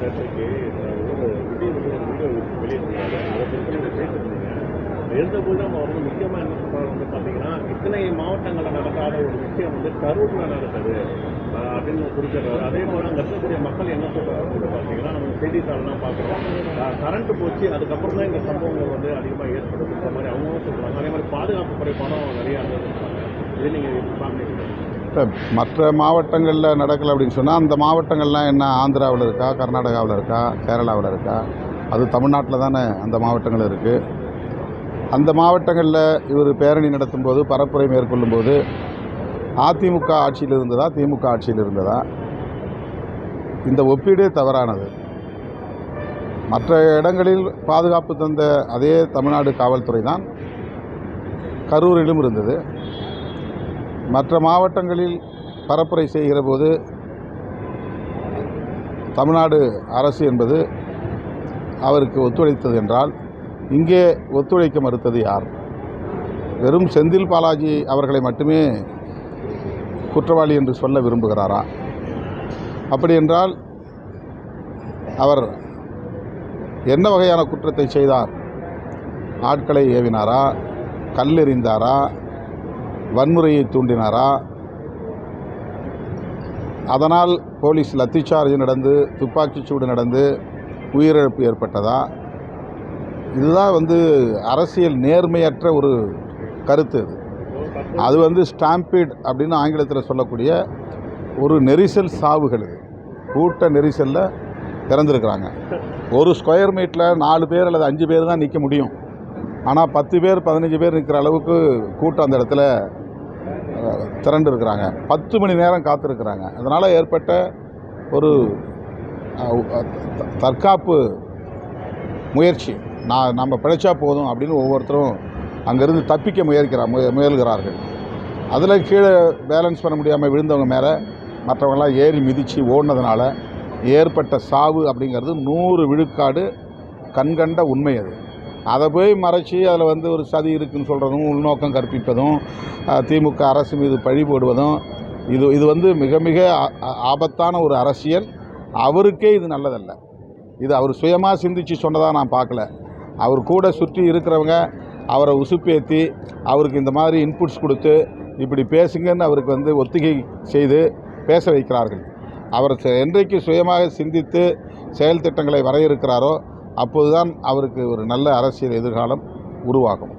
நேற்றுக்கு ஒரு விஜய் வந்து ஒரு வீடியோ வெளியிட்டிருந்தாரு. அதை குறித்து நீங்கள் பேசியிருந்தீங்க. எழுந்தபோது நம்ம வந்து முக்கியமாக என்ன சொல்கிறாங்க வந்து பார்த்தீங்கன்னா, இத்தனை மாவட்டங்களில் நடக்காத ஒரு விஷயம் வந்து கரூரில் நடக்குது அப்படின்னு குறிப்பிடுறாரு. அதே போல் அங்கே இருக்கக்கூடிய மக்கள் என்ன சொல்கிறாங்க வந்து பார்த்தீங்கன்னா, நம்ம செய்தித்தாள்லாம் பார்க்குறோம். கரண்ட்டு போச்சு, அதுக்கப்புறம் தான் இந்த சம்பவங்கள் வந்து அதிகமாக ஏற்படுதுன்ற மாதிரி அவங்களும் சொல்கிறாங்க. அதே மாதிரி பாதுகாப்பு குறைபாடும் நிறையா இருந்ததுன்றாங்க. இதை நீங்கள் பார்க்குறீங்க. இப்போ மற்ற மாவட்டங்களில் நடக்கலை அப்படின்னு சொன்னால், அந்த மாவட்டங்கள்லாம் என்ன ஆந்திராவில் இருக்கா, கர்நாடகாவில் இருக்கா, கேரளாவில் இருக்கா? அது தமிழ்நாட்டில் தானே அந்த மாவட்டங்கள் இருக்குது. அந்த மாவட்டங்களில் இவர் பேரணி நடத்தும்போது, பரப்புரை மேற்கொள்ளும்போது அதிமுக ஆட்சியில் இருந்ததா, திமுக ஆட்சியில் இருந்ததா? இந்த ஒப்பீடே தவறானது. மற்ற இடங்களில் பாதுகாப்பு தந்த அதே தமிழ்நாடு காவல்துறை தான் கரூரிலும் இருந்தது. மற்ற மாவட்டங்களில் பரப்புரை செய்கிற போது தமிழ்நாடு அரசு என்பது அவருக்கு ஒத்துழைத்தது என்றால், இங்கே ஒத்துழைக்க மறுத்தது யார்? வெறும் செந்தில் பாலாஜி அவர்களை மட்டுமே குற்றவாளி என்று சொல்ல விரும்புகிறாரா? அப்படி என்றால் அவர் என்ன வகையான குற்றத்தை செய்தார்? ஆட்களை ஏவினாரா? கல்லெறிந்தாரா? வன்முறையை தூண்டினாரா? அதனால் போலீஸ் லத்திச்சார்ஜ் நடந்து, துப்பாக்கிச்சூடு நடந்து உயிரிழப்பு ஏற்பட்டதா? இதுதான் அரசியல் நேர்மையற்ற ஒரு கருத்து. அது ஸ்டாம்பீட் அப்படின்னு ஆங்கிலத்தில் சொல்லக்கூடிய ஒரு நெரிசல் சாவுகள். இது கூட்ட நெரிசலில் இறந்துருக்கிறாங்க. ஒரு ஸ்கொயர் மீட்டரில் 4 பேர் அல்லது 5 பேர் தான் நிற்க முடியும். ஆனால் 10 பேர் 15 பேர் நிற்கிற அளவுக்கு கூட்டம் அந்த இடத்துல திரண்டு இருக்கிறாங்க. 10 மணி நேரம் காத்திருக்கிறாங்க. அதனால் ஏற்பட்ட ஒரு தற்காப்பு முயற்சி. நம்ம பிழைச்சா போதும் அப்படின்னு ஒவ்வொருத்தரும் அங்கேருந்து தப்பிக்க முயல்கிறார்கள். அதில் கீழே பேலன்ஸ் பண்ண முடியாமல் விழுந்தவங்க மேலே மற்றவங்களாம் ஏறி மிதித்து ஓடினதுனால ஏற்பட்ட சாவு அப்படிங்கிறது 100 விழுக்காடு கண்கண்ட உண்மை. அதை போய் மறைச்சி அதில் ஒரு சதி இருக்குதுன்னு சொல்கிறதும், உள்நோக்கம் கற்பிப்பதும், திமுக அரசு மீது பழி போடுவதும், இது மிக மிக ஆபத்தான ஒரு அரசியல். அவருக்கே இது நல்லதல்ல. இது அவர் சுயமாக சிந்தித்து சொன்னதாக நான் பார்க்கல. அவர் கூட சுற்றி இருக்கிறவங்க அவரை உசுப்பேற்றி அவருக்கு இந்த மாதிரி இன்புட்ஸ் கொடுத்து இப்படி பேசுங்கன்னு அவருக்கு ஒத்திகை செய்து பேச வைக்கிறார்கள். அவர் என்றைக்கு சுயமாக சிந்தித்து செயல் திட்டங்களை வரையறுக்கிறாரோ அப்போதுதான் அவருக்கு ஒரு நல்ல அரசியல் எதிர்காலம் உருவாகும்.